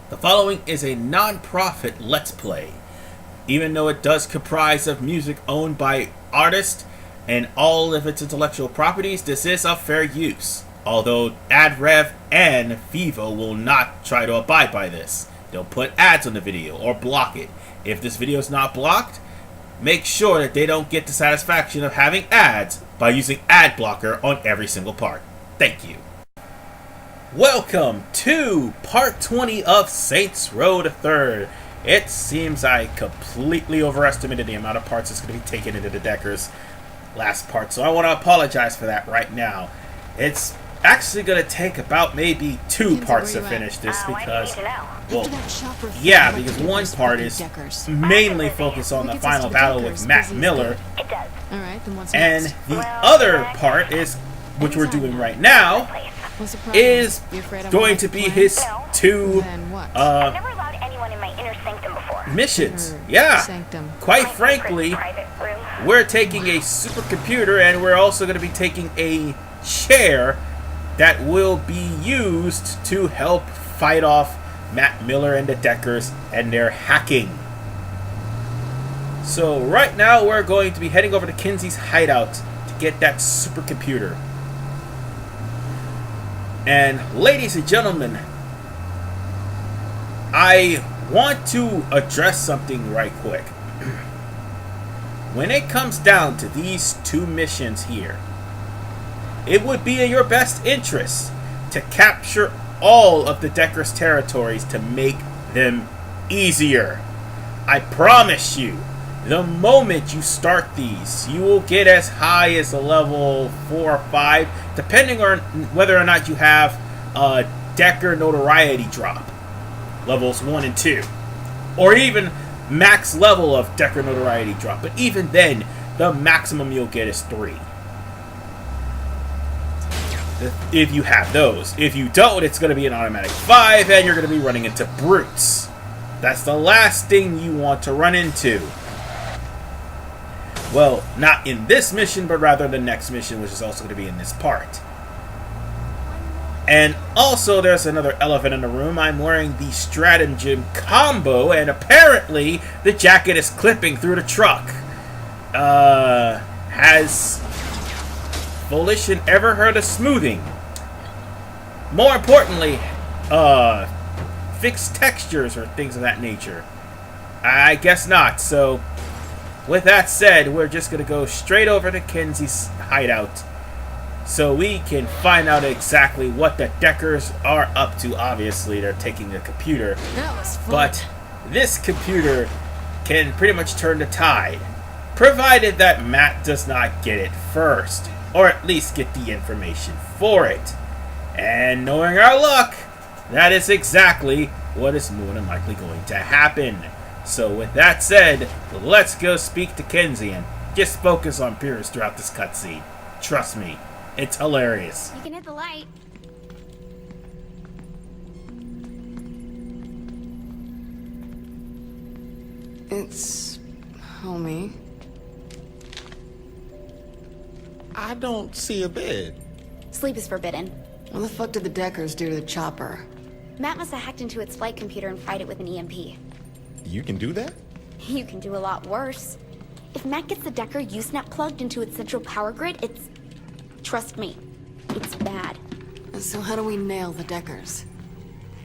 The following is a non-profit Let's Play. Even though it does comprise of music owned by artists and all of its intellectual properties, this is of fair use. Although AdRev and Vivo will not try to abide by this. They'll put ads on the video or block it. If this video is not blocked, make sure that they don't get the satisfaction of having ads by using ad blocker on every single part. Thank you. Welcome to part 20 of Saints Row the Third. It seems I completely overestimated the amount of parts that's going to be taken into the Deckers last part, so I want to apologize for that right now. It's actually going to take about maybe two parts to finish this because, well, yeah, because one part is mainly focused on the final battle with Matt Miller, and the other part is, which we're doing right now, is going to be his two missions. Yeah, quite frankly, we're taking a supercomputer and we're also going to be taking a chair that will be used to help fight off Matt Miller and the Deckers and their hacking. So right now we're going to be heading over to Kinzie's hideout to get that supercomputer. And ladies and gentlemen, I want to address something right quick. When it comes down to these two missions here, it would be in your best interest to capture all of the Deckers' territories to make them easier. I promise you, the moment you start these, you will get as high as a level 4 or 5, depending on whether or not you have a Decker notoriety drop, levels 1 and 2, or even max level of Decker notoriety drop. But even then, the maximum you'll get is 3. If you have those. If you don't, it's going to be an automatic 5, and you're going to be running into brutes. That's the last thing you want to run into. Well, not in this mission, but rather the next mission, which is also going to be in this part. And also, there's another elephant in the room. I'm wearing the Stratum Gym combo, and apparently the jacket is clipping through the truck. Has Volition ever heard of smoothing? More importantly, fixed textures or things of that nature? I guess not, so with that said, we're just going to go straight over to Kinzie's hideout so we can find out exactly what the Deckers are up to. Obviously, they're taking the computer, but this computer can pretty much turn the tide, provided that Matt does not get it first, or at least get the information for it. And knowing our luck, that is exactly what is more than likely going to happen. So with that said, let's go speak to Kinzie and just focus on Pierce throughout this cutscene. Trust me, it's hilarious. You can hit the light. It's homie. I don't see a bed. Sleep is forbidden. What the fuck did the Deckers do to the chopper? Matt must have hacked into its flight computer and fried it with an EMP. You can do that? You can do a lot worse. If Matt gets the Decker Usenet plugged into its central power grid, it's... Trust me, it's bad. So how do we nail the Deckers?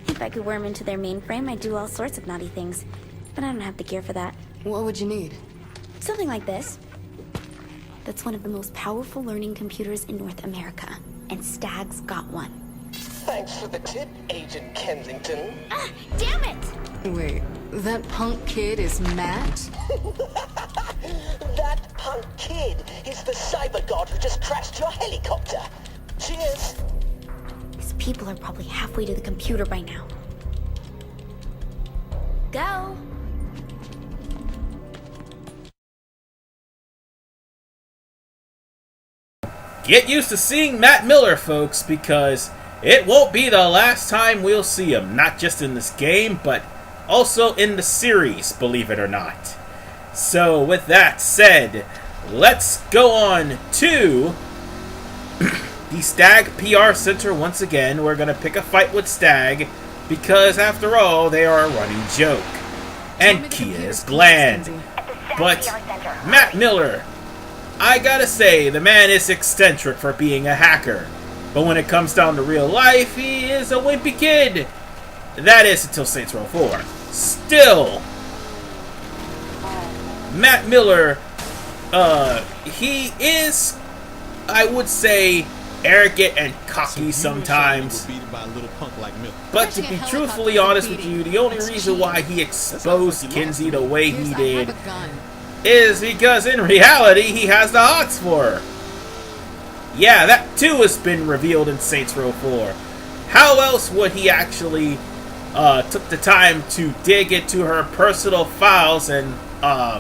If I could worm into their mainframe, I'd do all sorts of naughty things. But I don't have the gear for that. What would you need? Something like this. That's one of the most powerful learning computers in North America. And Stag's got one. Thanks for the tip, Agent Kensington. Ah, damn it! Wait, that punk kid is Matt? That punk kid is the cyber god who just crashed your helicopter. Cheers. These people are probably halfway to the computer by now. Go! Get used to seeing Matt Miller, folks, because it won't be the last time we'll see him. Not just in this game, but also in the series, believe it or not. So, with that said, let's go on to the Stag PR Center once again. We're going to pick a fight with Stag because after all, they are a running joke. And Kia is bland. But Matt Miller, I gotta say, the man is eccentric for being a hacker. But when it comes down to real life, he is a wimpy kid. That is until Saints Row 4. Still, Matt Miller, he is, I would say, arrogant and cocky sometimes. But to be truthfully honest with you, the only reason why he exposed Kinzie the way he did is because in reality he has the hots for her. Yeah, that too has been revealed in Saints Row 4. How else would he actually took the time to dig into her personal files and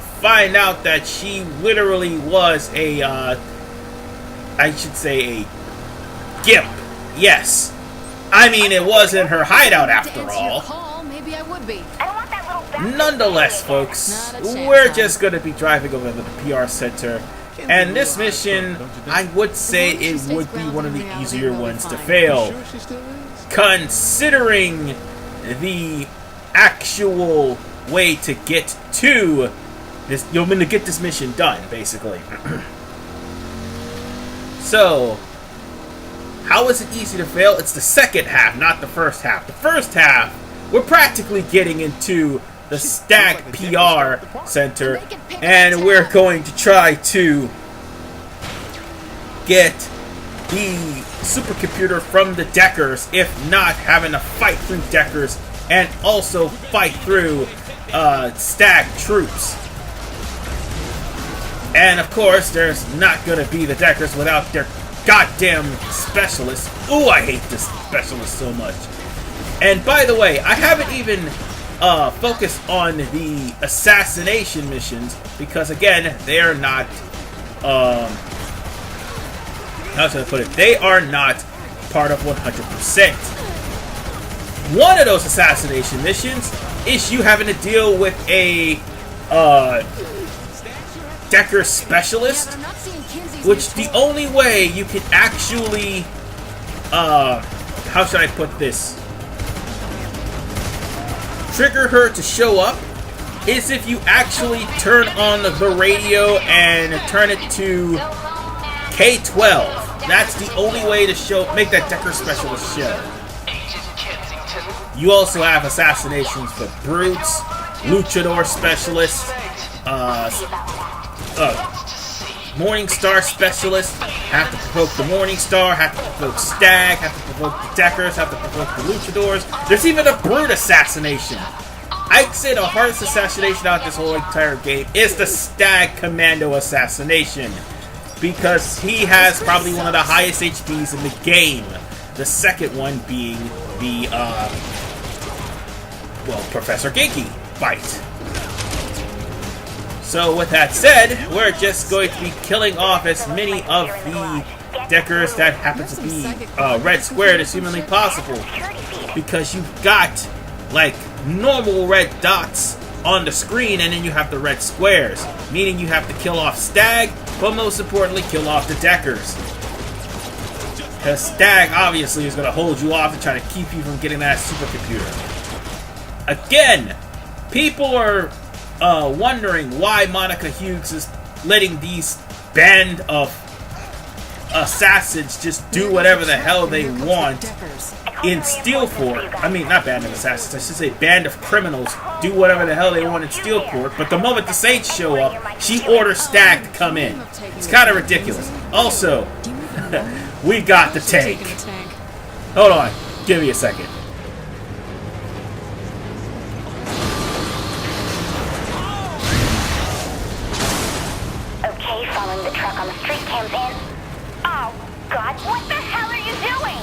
find out that she literally was a, I should say a gimp. Yes. I mean, it wasn't her hideout after all. Maybe I would be. Nonetheless, folks, we're just going to be driving over to the PR center. And this mission, I would say it would be one of the easier ones to fail. Considering the actual way to get to this, you're going to get this mission done, basically. So, how is it easy to fail? It's the second half, not the first half. The first half, we're practically getting into the Stag PR Center, and we're going to try to get the supercomputer from the Deckers, if not having to fight through Deckers and also fight through Stag troops. And of course, there's not going to be the Deckers without their goddamn specialists. Ooh, I hate this specialist so much. And by the way, I haven't even focused on the assassination missions because, again, they are not, how should I put it? They are not part of 100%. One of those assassination missions is you having to deal with a Decker specialist, which the only way you can actually, how should I put this? Trigger her to show up is if you actually turn on the radio and turn it to K-12. That's the only way to make that Decker specialist show. You also have assassinations for brutes, luchador specialists, Morning Star specialists, have to provoke the Morning Star, have to provoke Stag, have to provoke the Deckers, have to provoke the luchadors. There's even a brute assassination. I'd say the hardest assassination out of this whole entire game is the Stag Commando assassination, because he has probably one of the highest HPs in the game. The second one being the, Professor Genki fight. So with that said, we're just going to be killing off as many of the Deckers that happen to be red squared as humanly possible. Because you've got, like, normal red dots on the screen, and then you have the red squares. Meaning you have to kill off Stag, but most importantly, kill off the Deckers. Because Stag, obviously, is going to hold you off and try to keep you from getting that supercomputer. Again, people are wondering why Monica Hughes is letting these band of assassins just do whatever the hell they want in Steelport. I mean, not band of assassins, I should say band of criminals do whatever the hell they want in Steelport, but the moment the Saints show up, she orders Stag to come in. It's kind of ridiculous. Also, we got the tank. Hold on, give me a second. Okay, following the truck on the street cams in. Oh, God, what the hell are you doing?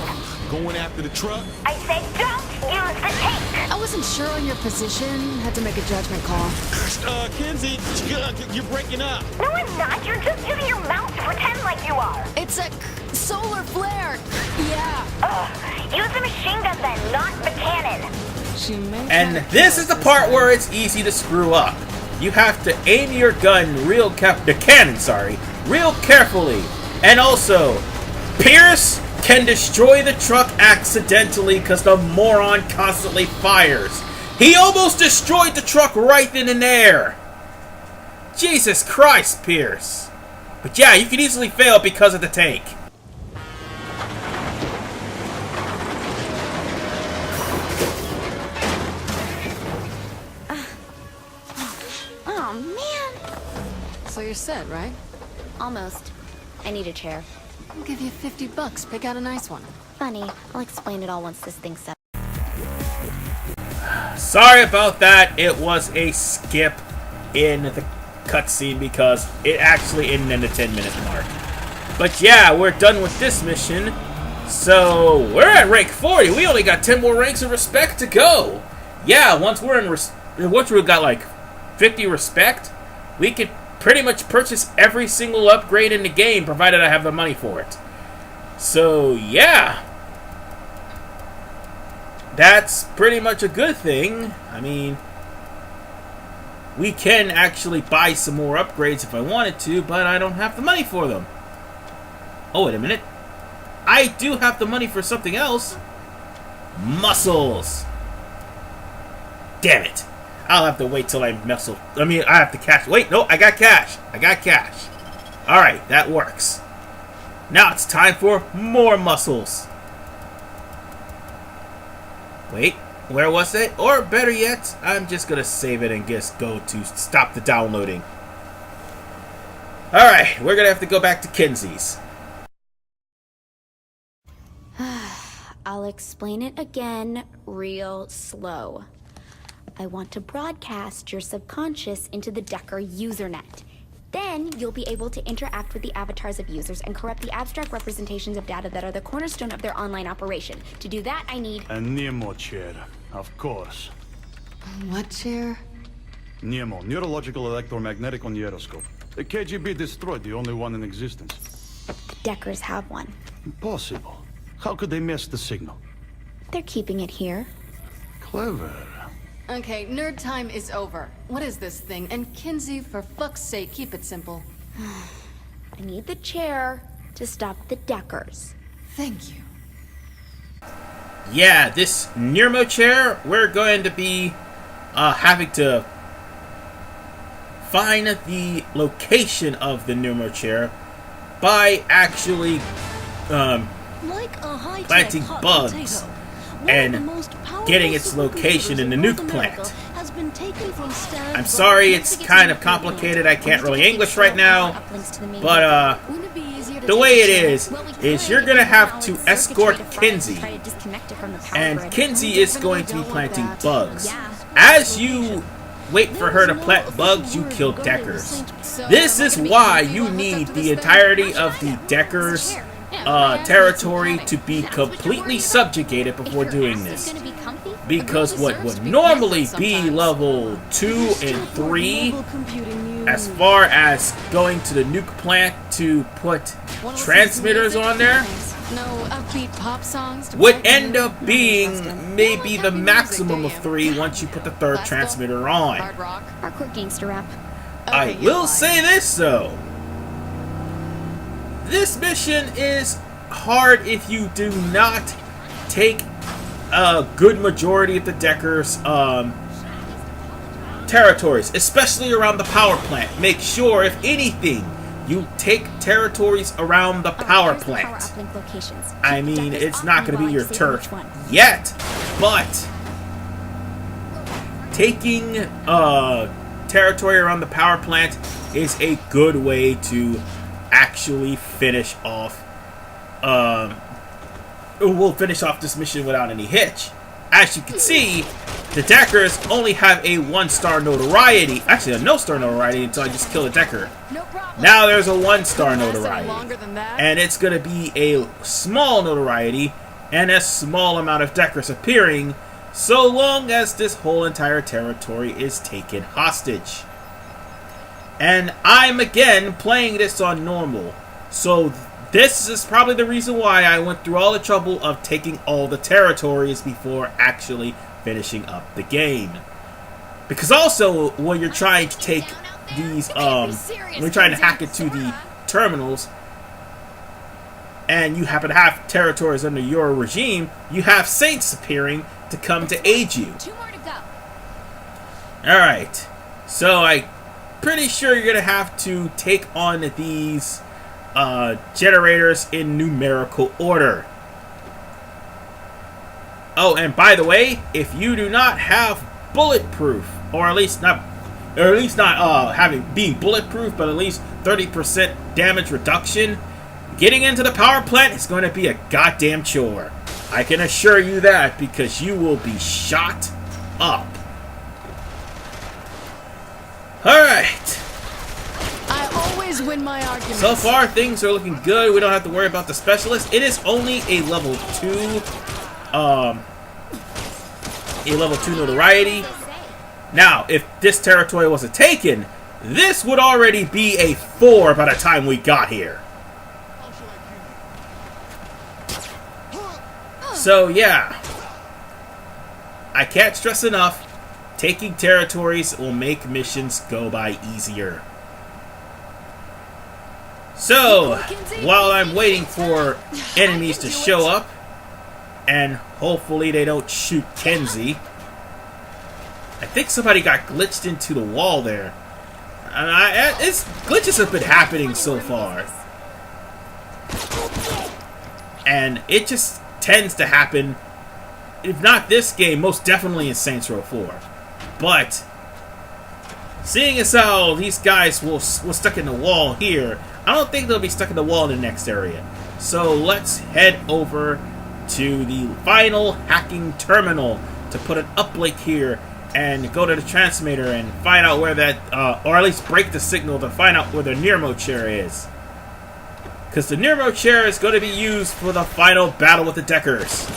Going after the truck? I said don't use the tank. I wasn't sure on your position. Had to make a judgment call. Kinzie, you're breaking up. No, I'm not. You're just using your mouth to pretend like you are. It's a solar flare. Yeah. Ugh, use the machine gun then, not the cannon. And this is the part where it's easy to screw up. You have to aim your gun real carefully, and also, Pierce, can destroy the truck accidentally because the moron constantly fires. He almost destroyed the truck right then and there. Jesus Christ, Pierce. But yeah, you can easily fail because of the tank. Oh, man. So you're set, right? Almost. I need a chair. I'll give you $50. Pick out a nice one. Funny. I'll explain it all once this thing's set. Sorry about that. It was a skip in the cutscene because it actually ended in the 10-minute mark. But yeah, we're done with this mission. So we're at rank 40. We only got 10 more ranks of respect to go. Yeah, once we've got like 50 respect, we could pretty much purchase every single upgrade in the game, provided I have the money for it. So yeah, that's pretty much a good thing. I mean, we can actually buy some more upgrades if I wanted to, but I don't have the money for them. Oh, wait a minute. I do have the money for something else. Muscles. Damn it. I'll have to wait till I muscle. I have to cash. Wait, no, I got cash. Alright, that works. Now it's time for more muscles. Wait, where was it? Or better yet, I'm just gonna save it and just go to stop the downloading. Alright, we're gonna have to go back to Kinsey's. I'll explain it again real slow. I want to broadcast your subconscious into the Decker usernet. Then you'll be able to interact with the avatars of users and corrupt the abstract representations of data that are the cornerstone of their online operation. To do that, I need a Nemo chair, of course. What chair? Nemo, neurological electromagnetic oneiroscope. The KGB destroyed the only one in existence. the Deckers have one. Impossible. How could they miss the signal? They're keeping it here. Clever. Okay, nerd time is over. What is this thing? And Kinsey, for fuck's sake, keep it simple. I need the chair to stop the Deckers. Thank you. Yeah, this Nirmo chair, we're going to be having to find the location of the Nirmo chair by actually planting bugs and getting its location in the nuke plant. I'm sorry, it's kind of complicated. I can't really English right now, but the way it is you're gonna have to escort Kinsey, and Kinsey is going to be planting bugs. As you wait for her to plant bugs, you kill Deckers. This is why you need the entirety of the Deckers territory to be completely subjugated before doing this. Because what would normally be level 2 and 3, as far as going to the nuke plant to put transmitters on there, No upbeat pop songs would end up being maybe the maximum of 3 once you put the third transmitter on. hard rock. Hardcore gangster rap. I will say this though. This mission is hard if you do not take a good majority of the Deckers' territories, especially around the power plant. Make sure, if anything, you take territories around the power Here's the power plant. uplink locations. I Keep mean, Deckers it's off not my going to be line your say turf which one. yet, but taking territory around the power plant is a good way to actually finish off we'll finish off this mission without any hitch. As you can see, the Deckers only have a 1-star notoriety. Actually, a no-star notoriety until I just kill a Decker. No problem. Now there's a 1-star Last any notoriety. longer than that? And it's going to be a small notoriety and a small amount of Deckers appearing, so long as this whole entire territory is taken hostage. And I'm again playing this on normal, so this is probably the reason why I went through all the trouble of taking all the territories before actually finishing up the game. Because also, when you're trying to take these, when you're trying to hack into the terminals, and you happen to have territories under your regime, you have saints appearing to come to aid you. 2 more to go. Alright, so I'm pretty sure you're going to have to take on these generators in numerical order. Oh, and by the way, if you do not have bulletproof, or at least not being bulletproof, but at least 30% damage reduction, getting into the power plant is going to be a goddamn chore. I can assure you that, because you will be shot up. Alright. I always win my arguments. So far, things are looking good. We don't have to worry about the specialist. It is only a level 2, notoriety. Now, if this territory wasn't taken, this would already be a 4 by the time we got here. So, yeah. I can't stress enough, taking territories will make missions go by easier. So, while I'm waiting for enemies to show up, and hopefully they don't shoot Kinzie. I think somebody got glitched into the wall there. Glitches have been happening so far. And it just tends to happen, if not this game, most definitely in Saints Row 4. But, seeing as how these guys were stuck in the wall here, I don't think they'll be stuck in the wall in the next area. So let's head over to the final hacking terminal to put an uplink here and go to the transmitter and find out where that, or at least break the signal to find out where the Nirmo chair is. Because the Nirmo chair is going to be used for the final battle with the Deckers.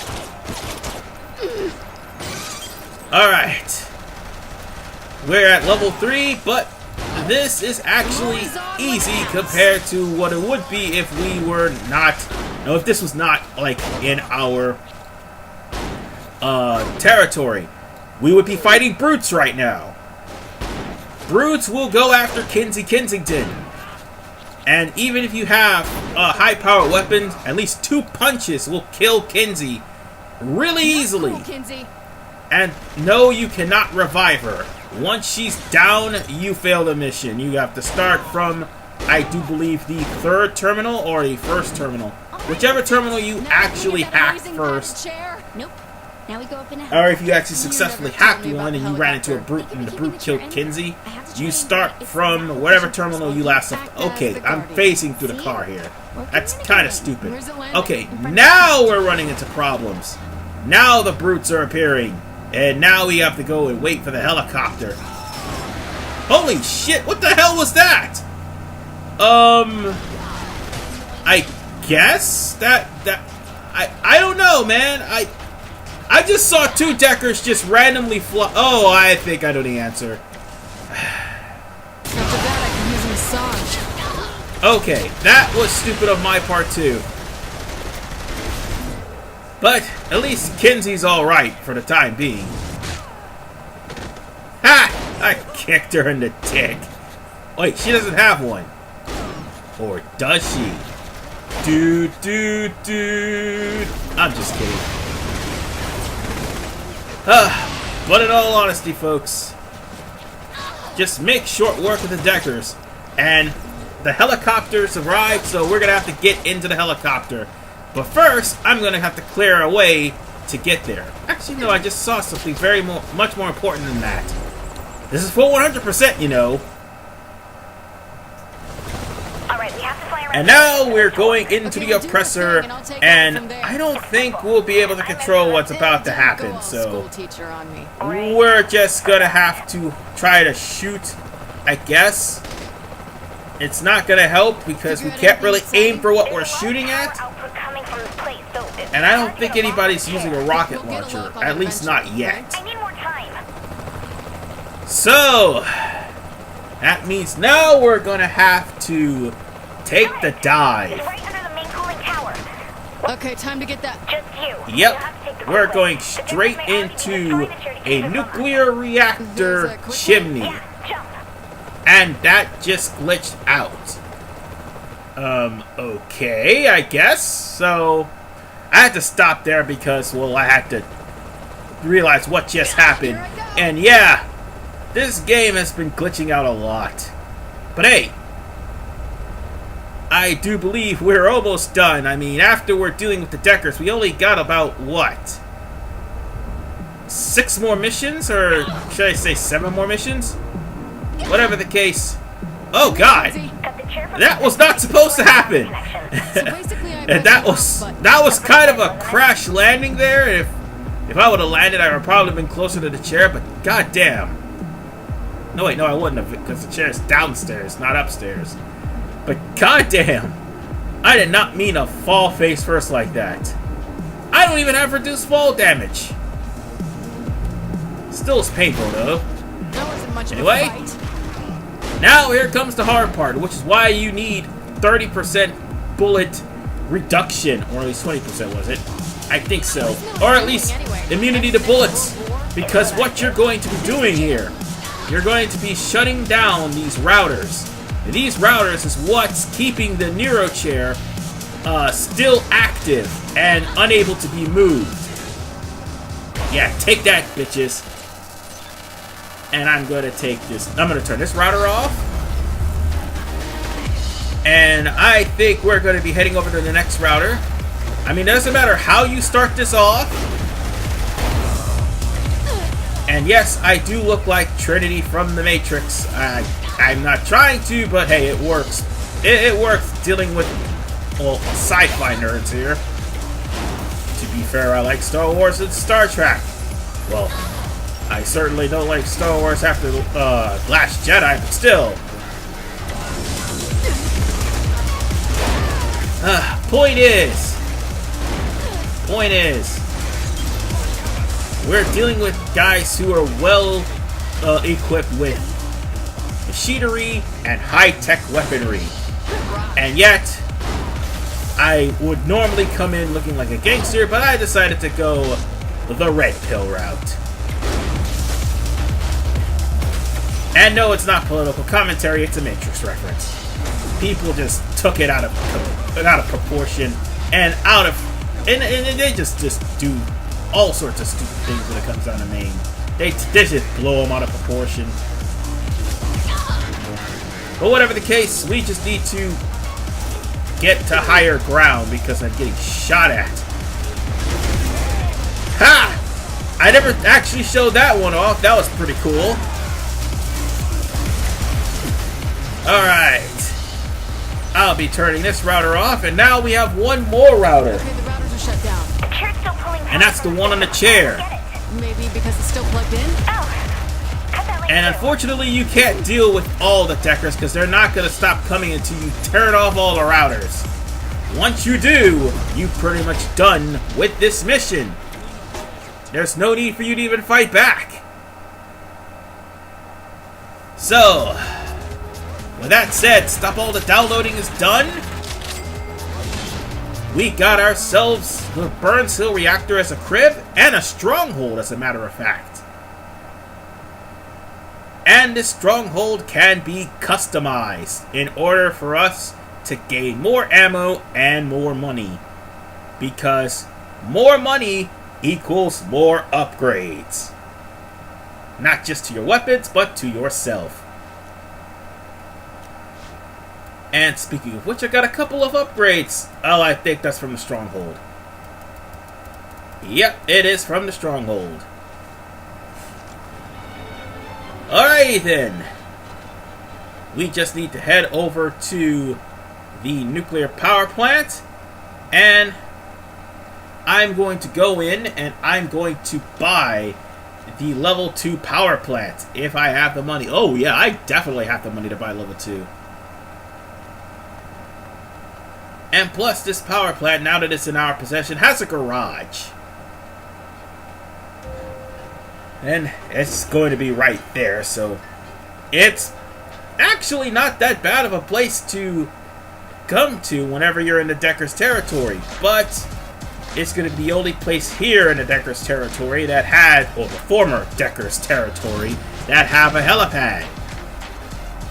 Alright. We're at level 3, but this is actually easy compared to what it would be if we were not, if this was not like in our territory. We would be fighting brutes right now. Brutes will go after Kinzie Kensington. And even if you have a high-powered weapon, at least 2 punches will kill Kinzie really easily. Cool, Kinzie. And no, you cannot revive her. Once she's down, you fail the mission. You have to start from, I do believe, the 3rd terminal or the 1st terminal. Whichever terminal you actually hacked first. Nope. Now we go up in a Or if you actually successfully hacked one and you ran into a brute and the brute killed Kinzie, you start from whatever terminal you last left. Okay, I'm phasing through the car here. That's kind of stupid. Okay, now we're running into problems. Now the brutes are appearing. And now we have to go and wait for the helicopter. Holy shit, what the hell was that? I guess that I don't know, man. I just saw 2 Deckers just randomly fly. Oh, I think I know the answer. After that, I can use a massage. Okay, that was stupid of my part too. But at least Kinzie's alright for the time being. Ha! I kicked her in the dick. Wait, she doesn't have one. Or does she? Dude. I'm just kidding. But in all honesty, folks, just make short work of the Deckers. And the helicopters arrived, so we're going to have to get into the helicopter. But first, I'm going to have to clear a way to get there. Actually, no, I just saw something much more important than that. This is full 100%, you know. And now we're going into the oppressor, and I don't think we'll be able to control what's about to happen, so we're just gonna have to try to shoot, I guess. It's not gonna help because we can't really aim for what we're shooting at, and I don't think anybody's using a rocket launcher, at least not yet. So, that means now we're gonna have to take the dive. Okay, time to get that. Yep, we're going straight into a nuclear reactor chimney. And that just glitched out. Okay, I guess. So, I had to stop there because, well, I had to realize what just happened. And yeah, this game has been glitching out a lot. But hey, I do believe we're almost done. I mean, after we're dealing with the Deckers, we only got about, what? 6 more missions? Or should I say 7 more missions? Whatever the case. Oh god! That was not supposed to happen! And that was kind of a crash landing there. If I would have landed, I would have probably been closer to the chair, but goddamn. No wait, no I wouldn't have, because the chair is downstairs, not upstairs. But goddamn, I did not mean to fall face first like that. I don't even have reduced fall damage. Still is painful though. That wasn't much Anyway, of a fight. now here comes the hard part, which is why you need 30% bullet reduction, or at least 20% was it? I think so. Or at least immunity to bullets. Because what you're going to be doing here, you're going to be shutting down these routers. And these routers is what's keeping the Neurochair still active and unable to be moved. Yeah, take that, bitches. And I'm going to take this. I'm going to turn this router off. And I think we're going to be heading over to the next router. I mean, it doesn't matter how you start this off. And yes, I do look like Trinity from the Matrix. I'm not trying to, but hey, it works. It works dealing with, well, sci-fi nerds here. To be fair, I like Star Wars and Star Trek. Well, I certainly don't like Star Wars after Last Jedi, but still. Point is, we're dealing with guys who are well equipped with machinery and high-tech weaponry. And yet, I would normally come in looking like a gangster, but I decided to go the red pill route. And no, it's not political commentary, it's a Matrix reference. People just took it out of proportion and and they just do all sorts of stupid things when it comes down to Maine. They just blow them out of proportion. But whatever the case, we just need to get to higher ground because I'm getting shot at. Ha! I never actually showed that one off. That was pretty cool. Alright. I'll be turning this router off, and now we have one more router. Okay, the routers are shut down. The chair's still pulling power And that's the from one on the server. chair. Get it. Maybe because it's still plugged in? Oh. Cut that later. And unfortunately, you can't deal with all the Deckers because they're not going to stop coming until you turn off all the routers. Once you do, you're pretty much done with this mission. There's no need for you to even fight back. So, with that said, stop all the downloading is done. We got ourselves the Burns Hill reactor as a crib and a stronghold, as a matter of fact. And this stronghold can be customized in order for us to gain more ammo and more money. Because more money equals more upgrades. Not just to your weapons, but to yourself. And speaking of which, I got a couple of upgrades. Oh, I think that's from the Stronghold. Yep, it is from the Stronghold. Alrighty then. We just need to head over to the nuclear power plant. And I'm going to go in and I'm going to buy the level 2 power plant if I have the money. Oh yeah, I definitely have the money to buy level 2. And plus, this power plant, now that it's in our possession, has a garage. And it's going to be right there, so it's actually not that bad of a place to come to whenever you're in the Deckers territory. But it's going to be the only place here in the Deckers territory that had, or the former Deckers territory, that have a helipad.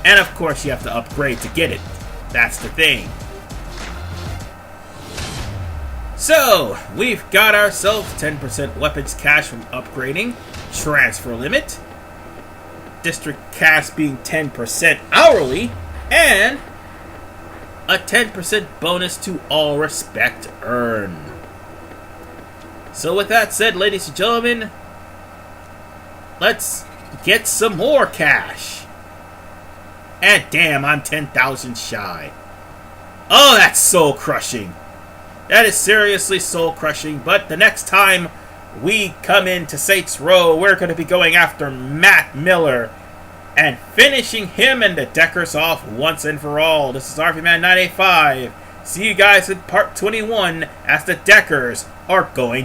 And of course, you have to upgrade to get it. That's the thing. So, we've got ourselves 10% weapons cash from upgrading, transfer limit, district cash being 10% hourly, and a 10% bonus to all respect earned. So with that said, ladies and gentlemen, let's get some more cash. And damn, I'm 10,000 shy. Oh, that's soul crushing. That is seriously soul crushing, but the next time we come into Saints Row, we're going to be going after Matt Miller and finishing him and the Deckers off once and for all. This is RVMan985. See you guys in part 21 as the Deckers are going